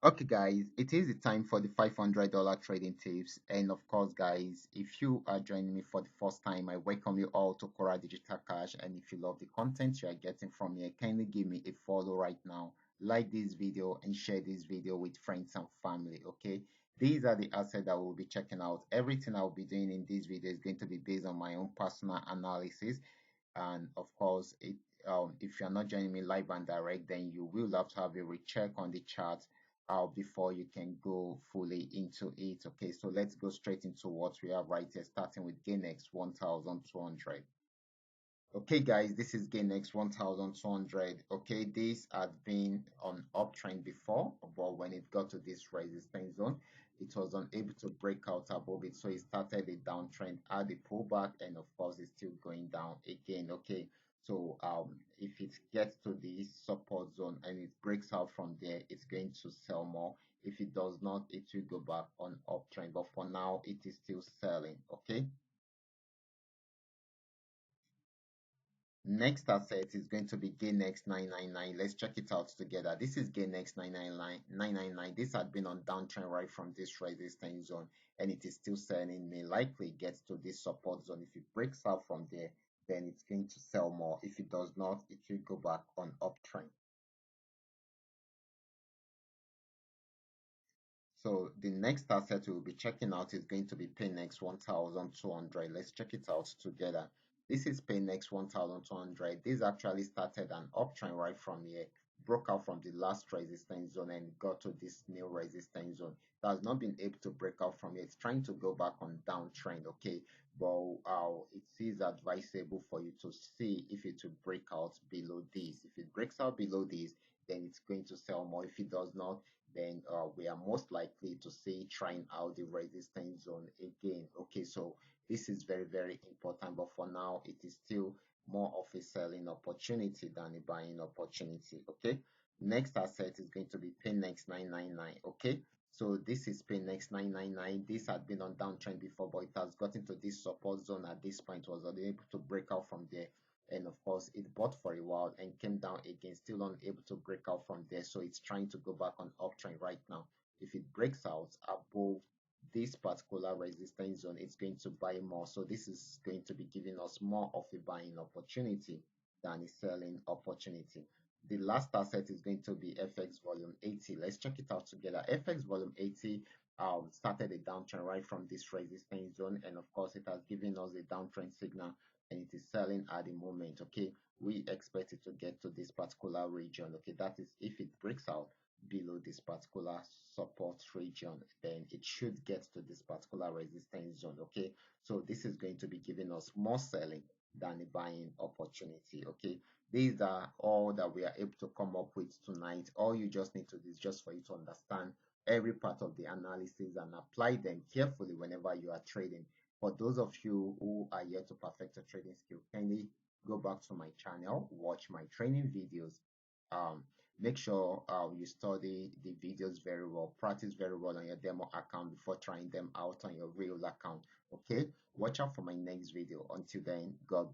Okay, guys, it is the time for the $500 trading tips. And of course, guys, if you are joining me for the first time, I welcome you all to Qora Digital Cash. And if you love the content you are getting from here, kindly give me a follow right now. Like this video and share this video with friends and family. Okay, these are the assets that we'll be checking out. Everything I'll be doing in this video is going to be based on my own personal analysis. And of course, if you're not joining me live and direct, then you will have to have a recheck on the chart before you can go fully into it. Okay, so let's go straight into what we have right here, starting with GainX 1200. Okay, guys, this is GainX 1200. Okay, this had been on uptrend before, but when it got to this resistance zone, it was unable to break out above it, so it started a downtrend, had a pullback, and of course, it's still going down again. Okay, so if it gets to the support zone and it breaks out from there, it's going to sell more. If it does not, it will go back on uptrend, but for now, it is still selling. Okay. Next asset is going to be GainX 999. Let's check it out together. This is GainX 999. This had been on downtrend right from this resistance zone, and it is still selling. May likely get to this support zone. If it breaks out from there, then it's going to sell more. If it does not, it will go back on uptrend. So the next asset we'll be checking out is going to be Paynex 1200. Let's check it out together. This is Paynex 1200. This actually started an uptrend right from here, broke out from the last resistance zone and got to this new resistance zone. It has not been able to break out from here. It's trying to go back on downtrend, okay? But it is advisable for you to see if it will break out below this. If it breaks out below this, then it's going to sell more. If it does not, then we are most likely to see trying out the resistance zone again. Okay, so this is very, very important, but for now, it is still more of a selling opportunity than a buying opportunity. Okay, next asset is going to be Paynex 999. Okay, so this is Paynex 999. This had been on downtrend before, but it has gotten to this support zone at this point, was unable to break out from there, and of course it bought for a while and came down again, still unable to break out from there, so it's trying to go back on uptrend right now. If it breaks out above this particular resistance zone, it's going to buy more, so this is going to be giving us more of a buying opportunity than a selling opportunity. The last asset is going to be FX volume 80. Let's check it out together. FX volume 80 started a downtrend right from this resistance zone, and of course it has given us a downtrend signal, and it is selling at the moment. Okay, we expect it to get to this particular region. Okay, that is if it breaks out below this particular support region, then it should get to this particular resistance zone. Okay, so this is going to be giving us more selling than a buying opportunity. Okay, these are all that we are able to come up with tonight. All you just need to do is just for you to understand every part of the analysis and apply them carefully whenever you are trading. For those of you who are yet to perfect a trading skill, kindly go back to my channel, watch my training videos. Um, Make sure you study the videos very well, practice very well on your demo account before trying them out on your real account. Okay, watch out for my next video. Until then, God